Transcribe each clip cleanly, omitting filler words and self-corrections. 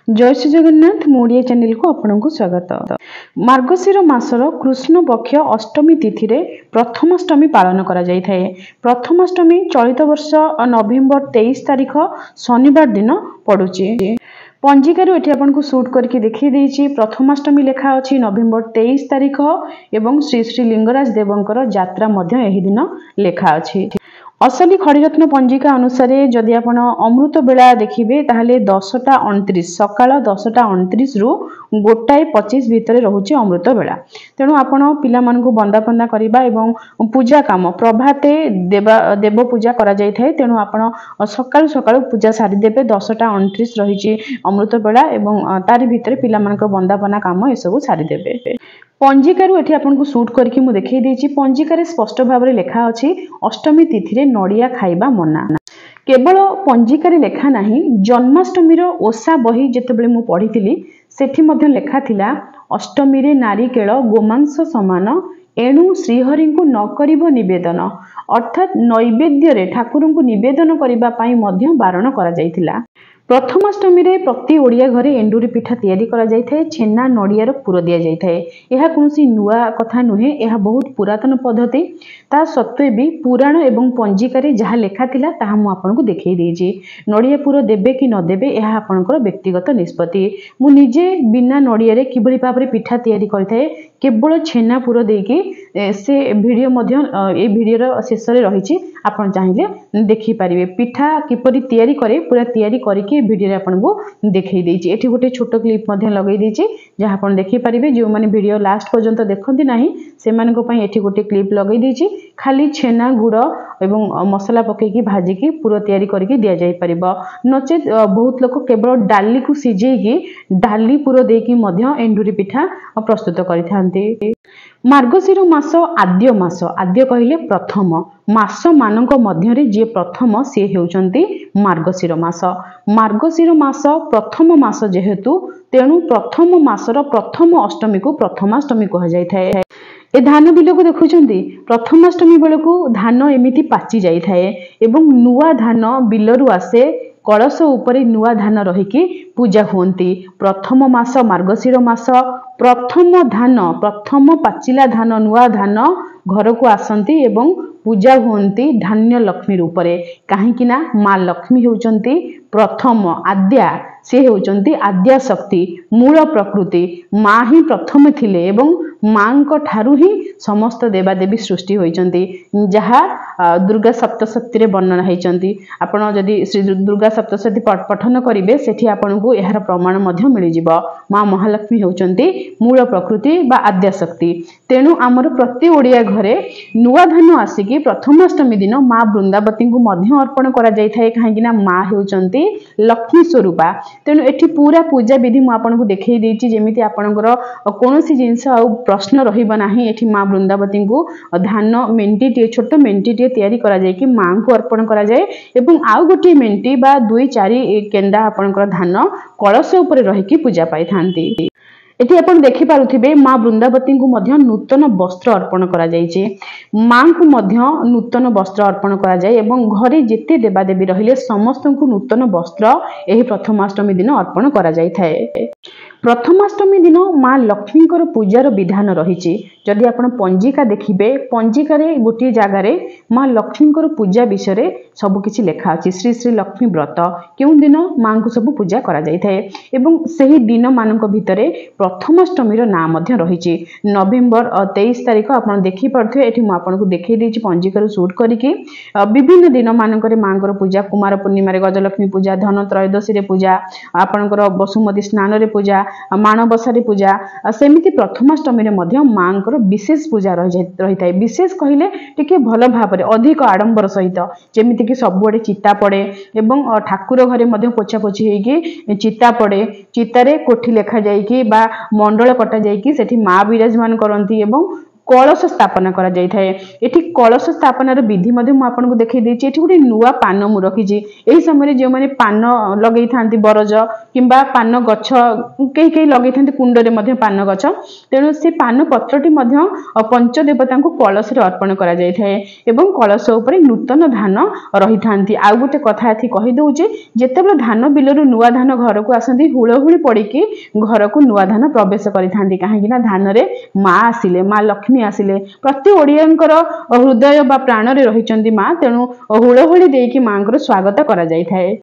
जय श्री जगन्नाथ मोड़िया चैनल को आपन को स्वागत। मार्गशीर मासर कृष्ण पक्ष अष्टमी तिथि रे प्रथमाष्टमी पालन करा जाय थाए। प्रथमाष्टमी चलित वर्ष नवेम्बर 23 तारिख शनिवार दिन पड़ुची। पंजिकार एठी आपन को शूट करके देखि देछि। प्रथमाष्टमी लेखा अछि नवेम्बर 23 तारिख एवं श्री श्री लिंगराज देवंकर यात्रा मध्य एही दिन लेखा अछि। असली खड़ीरत्न पंजिका अनुसार जदि आपण अमृत बेला देखिबे ताहले 10:29 सकाळ 10:29 रु 1:25 भितर रहुछि अमृत बेला। तेणु आपण पिला मानकु बंदापंदा करिबा एवं पूजा काम प्रभाते देव पूजा करा जाय थाए। तेणु आपण सकाळ सकाळ पूजा सारी देबे। 10:29 रहिछि अमृत बेला एवं तारि भितर पिला मानक बंदापना काम ए सब सारी देबे। पंजिकारु एठी आपन को शूट करके मु देखै देछि। पंजिकारे स्पष्ट भाव रे लेखा अछि अष्टमी तिथि रे नडिया खाइबा मना। केवल पंजिकारे लेखा नाही, जन्माष्टमी रो ओसा बही जेतेबेले मु पढिथिली सेठी मध्ये लेखा थिला अष्टमी रे नारिकेळ गोमांस समान एणु श्रीहरि को न करिबो निवेदन, अर्थात नैवेद्य रे ठाकुर को निवेदन करिबा पई मध्ये बारण करा जायथिला। प्रथमाष्टमी रे प्रति ओडिया घरे एंडुरी पिठा तैयारी करा जाय थाए। छेना नडियार पुर दिया जाय थाए। एहा कोनसी नुआ कथा नुहे, एहा बहुत पुरातन पद्धति। ता सत्वे भी पुराण एवं पंजिकारे जहा लेखा थिला ताहा मु आपन को देखै देछि। नडिया पुर देबे कि न देबे एहा आपनकर व्यक्तिगत निष्पत्ति। मु निजे बिना नडिया रे किबळी भाबरे पिठा तैयारी करथाए केवल छेना पुर देकी से वीडियो मध्ये ए वीडियो रो शेष रे रहिछि। आपण चाहिले देखि परिबे पिठा किपरि तैयारी करे पूरा तैयारी करके वीडियो रे आपण को देखै देछि। एठी गोटे छोटो क्लिप मध्ये लगै देछि जहा आपण देखि परिबे। जो माने वीडियो लास्ट पर्यंत देखंती नाही से मानको पई एठी गोटे क्लिप लगै देछि। खाली छेना गुड़ एवं मसला पकेकी भाजिकी पूरा तैयारी करके दिया जाय परिबो। नचेत बहुत लोक केवल डाली को सिजेकी डाली पूरा देकी मध्ये एंडुरी पिठा प्रस्तुत करिथांती। मार्गशीर मास आद्य मास, आद्य कहिले प्रथम मास मानक मध्य रे जे प्रथम से हेउचंती मार्गशीर मास। मार्गशीर मास प्रथम मास जेहेतु तेणु प्रथम मासर प्रथम अष्टमी को प्रथमाष्टमी कहा जाय थाए। ए धान बिल को देखुचंती प्रथमाष्टमी बेल को धान एमिति पाची जाय थाए एवं नुआ धान बिलरु आसे कलश उपरे नुआ धान रहिकी पूजा हुंती। प्रथम मास मार्गशीर मास प्रथम धान प्रथम पाचिला धान नुआ धान घर को आसंती एवं पूजा हुंती धान्य लक्ष्मी रूपरे। काहेकि ना माँ लक्ष्मी हेउचंती प्रथम आद्या, से हेउचंती आद्या शक्ति मूल प्रकृति। माँ ही प्रथम थिले एवं माँ को ठारू ही समस्त देवादेवी सृष्टि होइचंती। जहा दुर्गा सप्तशती रे वर्णना हेइचंती। आपण जदि श्री दुर्गा सप्तशती पठन करिवे सेठी आपण को एहार प्रमाण मध्ये मिलि जिवो। माँ महालक्ष्मी हेउचंती मूल प्रकृति बा आद्या शक्ति। तेणु आमर प्रति ओडिया घरे नुआ धान आसिकी प्रथमाष्टमी दिन माँ वृंदावती को मध्य अर्पण करा जाय थाए। काहेकि ना माँ हेउचंती लक्ष्मी स्वरूपा। तेणु एठी पूरा पूजा विधि मु आपन को देखै देछि जेमिति आपनकर कोनोसी जिंस आ प्रश्न रहिबा नाही। एठी माँ वृंदावती को धान मेंटी छोट मेंटी तैयारी करा जाय कि माँ को अर्पण करा जाय एवं आउ गोटी मेंटी बा 2-4 केंडा आपनकर धान कलश ऊपर रही की पूजा पाई थांती। एठी आपण देखि पारुथिबे माँ वृंदावती को मध्य नूतन वस्त्र अर्पण करा जायचे। माँ को मध्य नूतन वस्त्र अर्पण करा जाय एवं घरे जेते देवादेवी रहिले समस्त को नूतन वस्त्र एही प्रथमाष्टमी दिन अर्पण करा जाय थाए। प्रथमाष्टमी दिन माँ लक्ष्मी पूजार विधान रही। जदि आपण पंजिका देखिबे पंजिकारे गोटे जगार माँ लक्ष्मी पूजा विषय सब किछि लेखा अछि। श्री श्री लक्ष्मी व्रत केउं दिन माँ को सब पूजा करा जाय थाए एवं सही दिन मानक भितरे प्रथमाष्टमी नाम मध्य रही। नवेम्बर 23 तारिख आपण देखि पारथि। एठी मु आपण को देखै देछि पंजिकार शूट करिके विभिन्न दिन मानकरे माँ पूजा कुमार पूर्णिमा रे गजलक्ष्मी पूजा, धन त्रयोदशी रे पूजा, आपणकर वसुमती स्नान रे पूजा, माणबसा रे पूजा, सेमिति प्रथमाष्टमी रे मध्य माँ विशेष पूजा रही थाए। विशेष कहिले टिके भल भाबरे अधिक आडंबर सहित जेमिति कि सबुआडे चिता पड़े एवं ठाकुर घरे मध्य पोछा पोछि हेकी चिता पड़े। चितारे कोठी लेखा जायकी बा मंडल कटा जायकी सेठी माँ विराजमान करंती एवं कलश स्थापना करा जाय थाए। एठी कलश स्थापनार विधि मध्य मु आपनको देखै देछि। एठी गोटे नुआ पान मु रखिछि। एही समय जो माने पान लगै थांती बरज किंबा पान गछ केही केही लगै थांती कुंडरे मध्य पान गछ, तेणु से पान पत्रटी मध्य पंच देवता को कलश रे अर्पण करा जाय थाए एवं कलश उपरे नूतन धान रही थांती। आ गोटे कथा एथि कहि दउचे, जेतेबेले धान बिलरु नुआ धान घर को आसंती हुळहुळी पड़िकी घर को नुआ धान प्रवेश करि थांती, काहेकि ना धान रे माँ आसिले, माँ लक्ष्मी आसिले। प्रति ओडियांकर हृदय बा प्राण रे रहिचंदी माँ, तेणु हुळहुळी देकी माँकर स्वागत करा जाय थाए।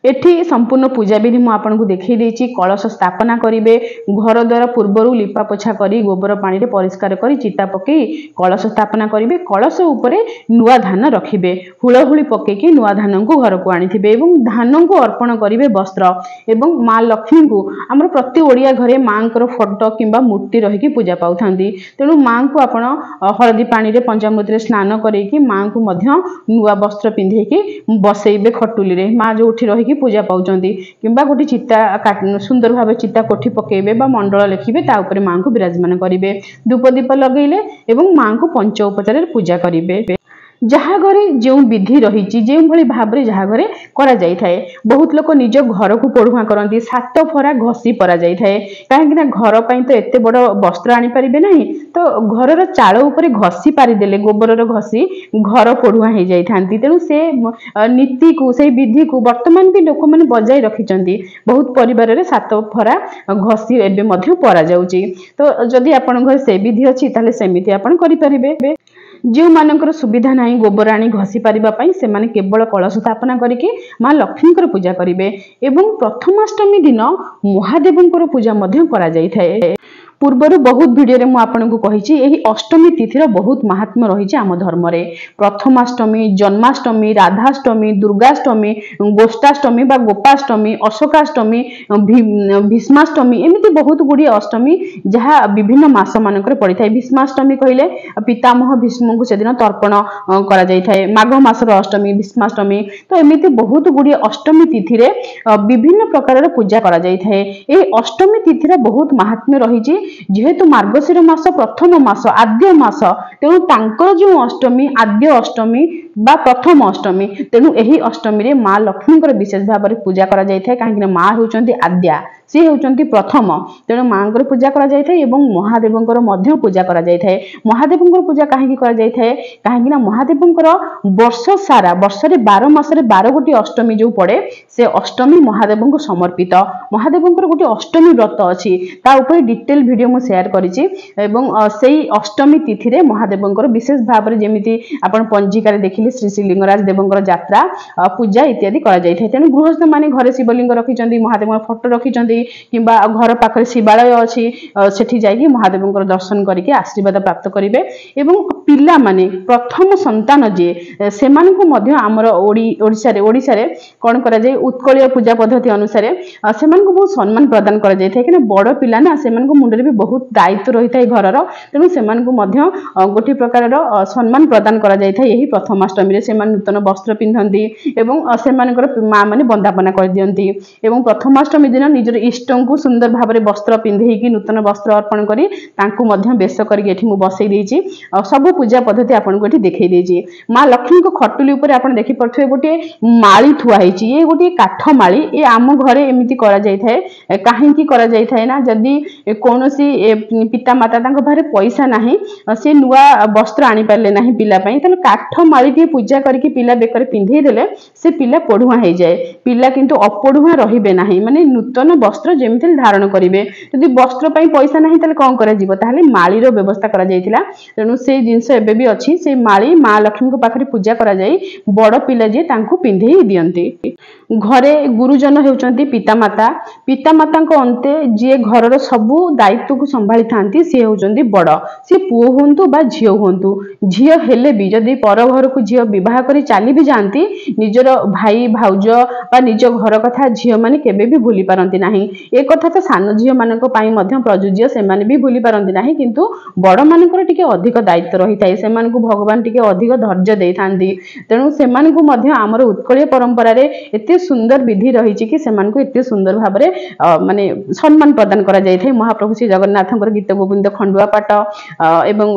एठी संपूर्ण पूजा विधि मु आपनको देखै देछि। कलश स्थापना करिवे, घर द्वार पूर्वरु लिपा पोछा करी गोबर पानी रे परिष्कार करी चिता पकई कलश स्थापना करिवे। कलश उपरे नुआ धान रखिवे, हुळहुळी पकेकी नुआ धान को घर को आनिथिबे एवं धान को अर्पण करिवे वस्त्र एवं माँ लक्ष्मी को। हमर प्रति ओडिया घरे माँकर फोटो किंबा मूर्ति रहिकी पूजा पाउथांती, तेणु माँ को आपण हळदी पानी रे पंचामृत रे स्नान करैकी माँ को मध्य नुआ वस्त्र पिंधेकी बसैबे खटुली रे। माँ जोठी रही पूजा पाउचंदी किंबा गोटे चिता सुंदर भाव चिता कोठी पकेबे बा मंडल लिखिबे, ता उपरे माँ को विराजमान करिवे। धूप दीप लगैले एवं माँ को पंच उपचार पूजा करिवे। जहा घरे जो विधि रही जो भली भाव रे जहा घरे करा जाय थाए। बहुत लोक निज घर को पढ़ुआ करती, सात फरा घसी परा जाय थाए, काहेकि घर पई तो एते बड़ वस्त्र आनी परिबे नहीं, तो घरर चाल उपरे घसी पारि देले गोबरर घसी घर पढ़ुआ हो जाय थांती। तेणु से नीति को से विधि को वर्तमान भी लोक माने बजाय रखिचंती। बहुत परिवार रे सात फरा घसी एबे मध्य परा जाउची। तो जदि आपन घर से विधि अछि ताले सेमिति आपन करि परिबे। जो मानकर सुविधा नाही गोबर आनी घसी पारिबा पई सेमाने केवल कलश स्थापना करिके माँ लक्ष्मीकर पूजा करिवे एवं प्रथमाष्टमी दिन महादेवंकर पूजा मध्य करा जाय थाए। पूर्वर बहुत वीडियो रे मु आपनको कहिछि, एही अष्टमी तिथिर बहुत महात्म्य रहिछि आम धर्म रे। प्रथमाष्टमी, जन्माष्टमी, राधाष्टमी, दुर्गाष्टमी, गोष्ठाष्टमी बा गोपाष्टमी, अशोकाष्टमी, भीष्माष्टमी एमिति बहुत गुडी अष्टमी जहा विभिन्न मास मानकर पड़ी थाए। भीष्माष्टमी कहिले पितामह भीष्म को सेदिन तर्पण करा जाय थाए। माघ मासर अष्टमी भीष्माष्टमी, तो एमिति बहुत गुडी अष्टमी तिथि रे विभिन्न प्रकार पूजा करा जाय थाए। एही अष्टमी तिथिर बहुत महात्म्य रहिछि। जेहेतु मार्गशीर मास प्रथम मास आद्य मास, तेणु तांकर जो अष्टमी आद्य अष्टमी बा प्रथम अष्टमी, तेणु एही अष्टमी रे माँ लक्ष्मीकर विशेष भाव में पूजा करा जाय थाए। काहेकि माँ होउचंती आद्या, सी होउचंती प्रथम, तेणु माँकर पूजा करा जाय थाए एवं महादेवंकर मध्य पूजा करा जाय थाए। महादेवंकर पूजा काहेकि करा जाय थाए, काहेकि महादेवंकर वर्ष सारा वर्ष रे 12 मास रे 12 गोटी अष्टमी जो पड़े, से अष्टमी महादेवंको समर्पित। महादेवंकर गोटी अष्टमी व्रत अछि, ता ऊपर डिटेल वीडियो मु शेयर करिछि एवं सेही अष्टमी तिथि रे महादेवंकर विशेष भाव रे जेमिति आपण पंजिका रे देखिले श्री श्री लिंगराज देवंकर यात्रा पूजा इत्यादि करा जाय थाए। तेणु गृहस्थ माने घरे शिवलिंग रखिचंदी, महादेवंकर फोटो रखिचंदी किंबा घर पाखरे शिवालय अछि, सेठी जाई महादेवंकर दर्शन करिके आशीर्वाद प्राप्त करिवे। एवं पिला माने प्रथम संतान जे सेमान को मध्य हमर ओडिसा रे कोन करा जाय, उत्कलीय पूजा पद्धति अनुसार सेमान को बहुत सम्मान प्रदान करा जाय थाए। कि बड़ पिला ना सेमान को मुंडरे भी बहुत दायित्व रही थाए घरर, तेणु सेमान को मध्य गोटे प्रकार सम्मान प्रदान करा जाय थाए। यही प्रथमाष्टमी रे सेमान नूतन वस्त्र पिंधंती एवं सेमानकर माँ माने बंदापना कर दियंती एवं प्रथमाष्टमी दिन निजर इष्ट को सुंदर भाव में वस्त्र पिंधेकी नूतन वस्त्र अर्पण करी तांकु मध्य बेश करके एठी मु बसई देछि। सब पूजा पद्धति आपन को एठी देखै देछि। माँ लक्ष्मी को खटुली ऊपर आपन देखि पड़थुए गोटे माळी थुआ हैछि। ये गोटे काठ माळी, ए आम घरे एमिति करा जाय थाए। काहेकि करा जाय थाए ना, जदी कोनोसी पिता माता तांको बारे पैसा नाही, से नुआ वस्त्र आनी पारले नाही पिला पई, तले काठ माळी दी पूजा करके पिला बेकर पिंधेई देले से पिला पढ़ुआ हो जाए। पिला किंतु अपढ़ुआ रहिबे नाही, माने नूतन वस्त्र जेमिति धारण करिवे। जदि वस्त्र पई पैसा नाही तले कोन करा जिवो, ताहले माळी रो व्यवस्था करा जायतिला। तेनु से जिंस एबे भी अछि, से माळी माँ लक्ष्मी को पाखरे पूजा करा जाई, बड़ पिला जे तांको पिंधेई दियंती। घरे गुरुजन हेउचंती पितामाता। पितामाता अंते जे घरर सबु दायित्व को संभाली थांती, सी हेउचंती बड़। सी पुओ हुंतु बा झियो हुंतु, झियो हेले भी जदि पर घर को झील विवाह कर चली भी जाती निजर भाई भाउज बा निज घर कथा झील मैंने केबे भी भूली पारती नहीं। ए कथा तो सान झील मान प्रযোज्य से भी भूली पारती नहीं किंतु बड़ मानकर टिके अधिक दायित्व रही थाए से भगवान टिके अधिक धैर्य दे था तेणु से आमर उत्कलीय परंपरा रे एते सुंदर विधि रही कि से एते सुंदर भाव माने सम्मान प्रदान करा जाय थाए। महाप्रभु श्री जगन्नाथ गीत गोविंद खंडुआ पाठ एवं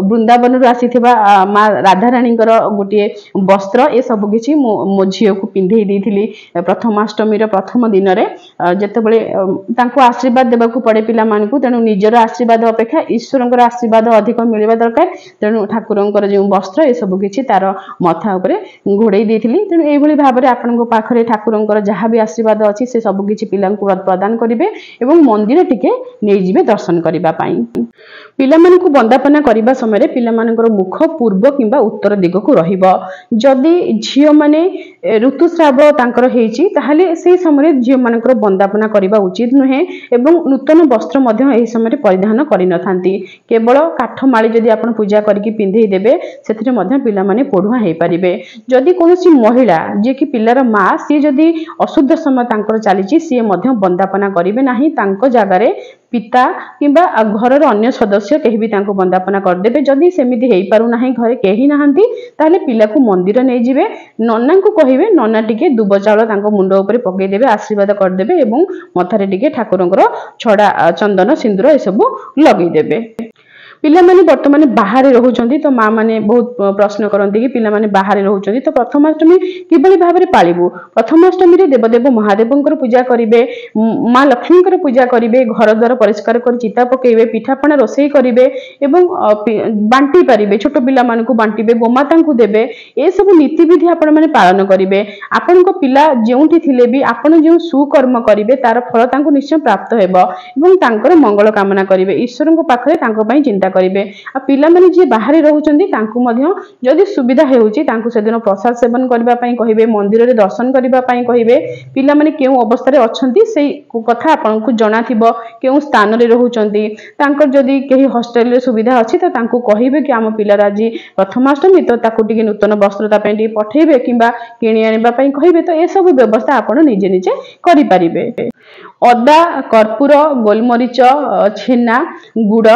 वृंदावन रु आसीथिबा माँ राधाराणी गोटे वस्त्र ए सब किछि मो झील को पिंधे देइथिली प्रथमाष्टमी प्रथम दिन रे जेतेबेले तांको आशीर्वाद देबाकू पड़े पिला मानकू तेणु निजर आशीर्वाद अपेक्षा ईश्वरंकर आशीर्वाद अधिक मिलवा दरकार तेणु ठाकुरंकर जो वस्त्र ए सब किछि तार मथा उपरे घोड़े देइथिली तेणु एई भली भाबरे आपनको पाखरे ठाकुरंकर जहाँ भी आशीर्वाद अछि से सब किछि पिलांकू प्रदान करिवे एवं मंदिर टिके नै जिवे दर्शन करिबा पई। पिलामानकू वंदापना करिबा समय पिलामानकर मुख पूर्व किंबा उत्तर दिग को रहिबो जदि झील माने ऋतुस्राव तांकर हेछि ताहाले सेही समय झील मानकर वंदापना करिबा उचित नुहे एवं नूतन वस्त्र मध्य एही समय परिधान करि नथांती केवल काठमाळी जदि आपण पूजा करके पिंधेई देबे सेथिरे मध्य पिला माने पढुआ हेई परिबे। जदि कोनोसी महिला जे कि पिलार मां सी जदि अशुद्ध समय तांकर चलीछि सी मध्य वंदापना करिवे नाही तांको जागारे पिता किंबा घर अन्य सदस्य कहीं भी तांको वंदापना करदेबे जदि सेमिति हेई पारु नाही घरे केही नाहंती ताले पिला को मंदिर नै जिवे नन्ना को कहिवे नन्ना टिके दुब चावल तांको मुंडो ऊपर पकई देबे आशीर्वाद करदेबे एवं मथारे टिके ठाकुरंकर छड़ा चंदन सिंदूर ए सब लगई देबे। पिला माने वर्तमान बाहर रहउचंती तो माँ माने बहुत प्रश्न करती कि पिला माने बाहर रहउचंती तो प्रथमाष्टमी किबळी भाबरे पाळिबु प्रथमाष्टमी रे देवदेव महादेवंकर पूजा करिवे माँ लक्ष्मीकर पूजा करिवे घर द्वार परिष्कार कर चिता पकेइबे पिठापଣା रोषेई करिवे एवं बांटी पारिबे छोट पिला मानकू बांटीबे गोमाता को देबे ए सब नीति विधि आपण माने पालन करिवे आपनको पिला जेउठी थिले भी आपण जे सुकर्म करिवे तार फल तांको निश्चय प्राप्त हेबो एवं तांकर मंगल कामना करिवे ईश्वरଙ୍କ पाखरे तांको पई चिंता करिवे आ पिला माने जे बाहर रहउचंती तांको मध्य जदि सुविधा हेउची तांको सेदिन प्रसाद सेवन करबा पई कहिबे मंदिर रे दर्शन करबा पई कहिबे पिला माने केउ अवस्था रे अछंती सेही कथा आपनको जणाथिबो केउ स्थान रे रहउचंती तांकर जदि केही हॉस्टल रे सुविधा अछि त तांको कहिबे कि आम पिला राजी प्रथमाष्टमी तो ताको टिके नूतन वस्त्र ता पई पठेबे किंबा किनि आनिबा पई कहिबे तो ए सब व्यवस्था आपण निजे निजे करि परिबे। अदा कर्पूर गोलमरीच छेना गुड़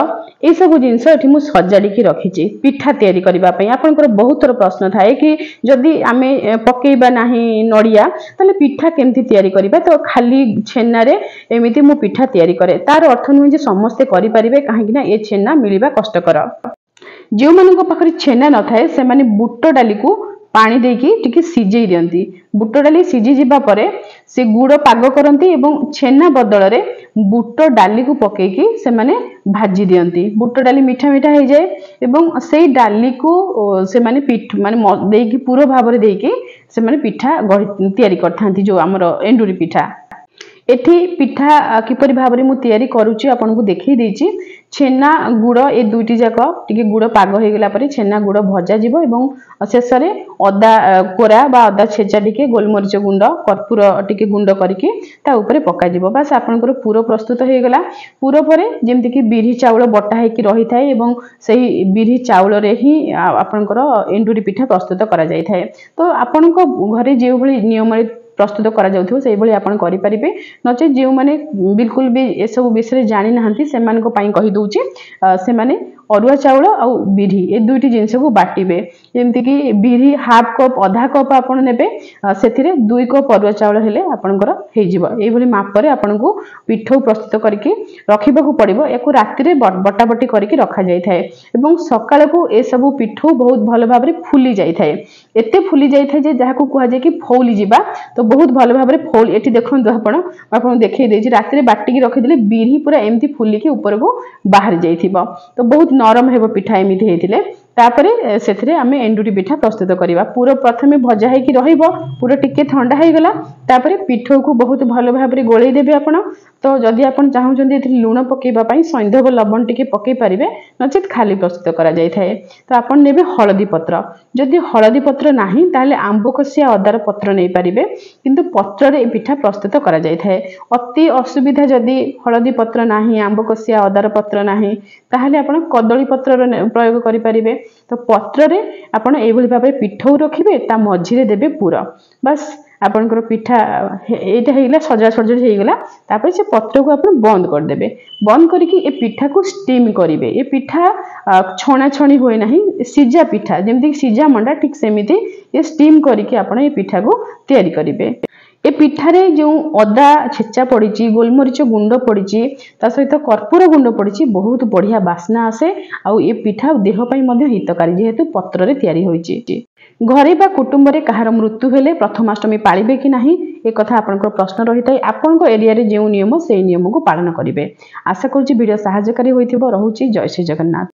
ये सब जिनस एठी मु सजाड़ी की रखी पिठा तैयारी करबा पई आपनकर बहुत थोर प्रश्न थाए कि जदि आमे पकेइबा नाही नड़िया ताले पिठा केमती तैयारी करबा तो खाली छेना रे एमिति मु पिठा तैयारी करे तार अर्थ नुहे जे समस्ते करि परिबे काहेकि ना ए छेना मिलिबा कष्टकर जो मानक पाखरे छेना न थाए से माने बुट डाली को पानी देकी टिके सिझेई दियंती बुट डाली सिझी जिबा परे से गुड़ पाग करंती एवं छेना बदल रे बुट डाली को पकेकी से माने भाजी दियंती बुट डाली मीठा मीठा हो जाए एवं से डाली को से माने पिठ माने देकी पूरा भाव रे देकी से माने पिठा तैयारी करथांती जो हमर एंडुरी पिठा एठी पिठा किपरि भाबरे मु तैयारी करूची आपनको देखै देछि छेना गुड़ ए दुईटी जाक टिके गुड़ पाग हो गला परे छेना गुड़ भजा जिवो एवं शेष रे अदा कोरा बा अदा छेचा टिके गोलमरीच गुंड कर्पूर टिके गुंड करके ता ऊपर पका जिवो बस आपनकर पूरा प्रस्तुत हो गला पूरा परे जेमति कि बिरी चाउल बटा है कि रही थाए एवं सही बिरी चाउल रे ही आपनकर एंडुरी पिठा प्रस्तुत करा जाय थाए तो आपनको घरे जे भली नियम रे प्रस्तुत करा जाउथो सेही भली आपण करि परिबे नचे जे माने बिल्कुल भी ए सब विषय जानि नहंती से मान को पई कहि दोउची से माने अरुआ चाउल और बिरी ए दुईटी जिनस को बाटिबे जेमति कि बिरी हाफ कप आधा कप आपण नेबे सेथिरे 2 कप अरुआ चाउल हेले आपनकर हे जिवो एई भली माप रे आपनको पिठो प्रस्तुत करके रखिबा को पड़िबो एको राति रे बटाबटी करके रखा जाय थाए एवं सकाळ को ए सब पिठो बहुत भलो भाव रे फुली जाय थाए एते फुली जाय थाए जे जहा को कुहा जाय कि फौली जिबा तो बहुत भलो भाव रे फौल एठी देखंतु आपण देखै देछि राति रे बाटी की रखि देले बिरी पूरा एमती फुली के ऊपर को बाहर जाइथिबो तो बहुत नरम हेबो पिठा एमिति हेतिले तापरे सेथरे आमे एंडुरी पिठा प्रस्तुत करिबा पूरा प्रथमे भजा है कि रहिबो पूरा टिके ठंडा हे गला तापरे पिठो को बहुत भलो भाव रे गोळै देबे आपण तो जदि आपण चाहू जंदी एथि लूण पकेबा पई सैंधव लवण टिके पके परिबे नचेत खाली प्रस्तुत करा जाय थाए तो आपण नेबे हळदी पत्र जदि हळदी पत्र नाही ताले आंबो कसिया अदार पत्र नै परिबे किंतु पत्र रे पिठा प्रस्तुत करा जाय थाए अति असुविधा जदि हळदी पत्र नाही आंबो कसिया अदार पत्र नाही ताहले आपण कदली पत्र रो प्रयोग करि परिबे तो पत्र रे आपण एभली भाबे पिठौ रखिबे ता मझिरे देबे पुर बस आपनकर पिठा एटा हेला सजा सजा हेगला तापर से पत्र को आपण बंद कर देबे बंद करिकि ए पिठा को स्टीम करिवे ए पिठा छणा छणी होय नाही सिजा पिठा जेमति सिजा मंडा ठीक सेमिति ए स्टीम करिकि आपण ए पिठा को तयारी करिवे ए पिठारे जो अदा छेचा पड़ी गोलमरीच गुंड पड़ी ता सहित कर्पूर गुंड पड़ी बहुत बढ़िया बास्ना आसे आउ ए पिठा देह पई मध्य हितकारी जेहेतु पत्र रे तयारी होईची घरे बा कुटुंब रे कहार मृत्यु हेले प्रथमाष्टमी पालिबे कि नाही ए कथा आपनकर प्रश्न रहितै आपनक एरिया रे जे नियम से नियम को पालन करिवे आशा करूची वीडियो सहायकारी होइथिबो रहुची जय श्री जगन्नाथ।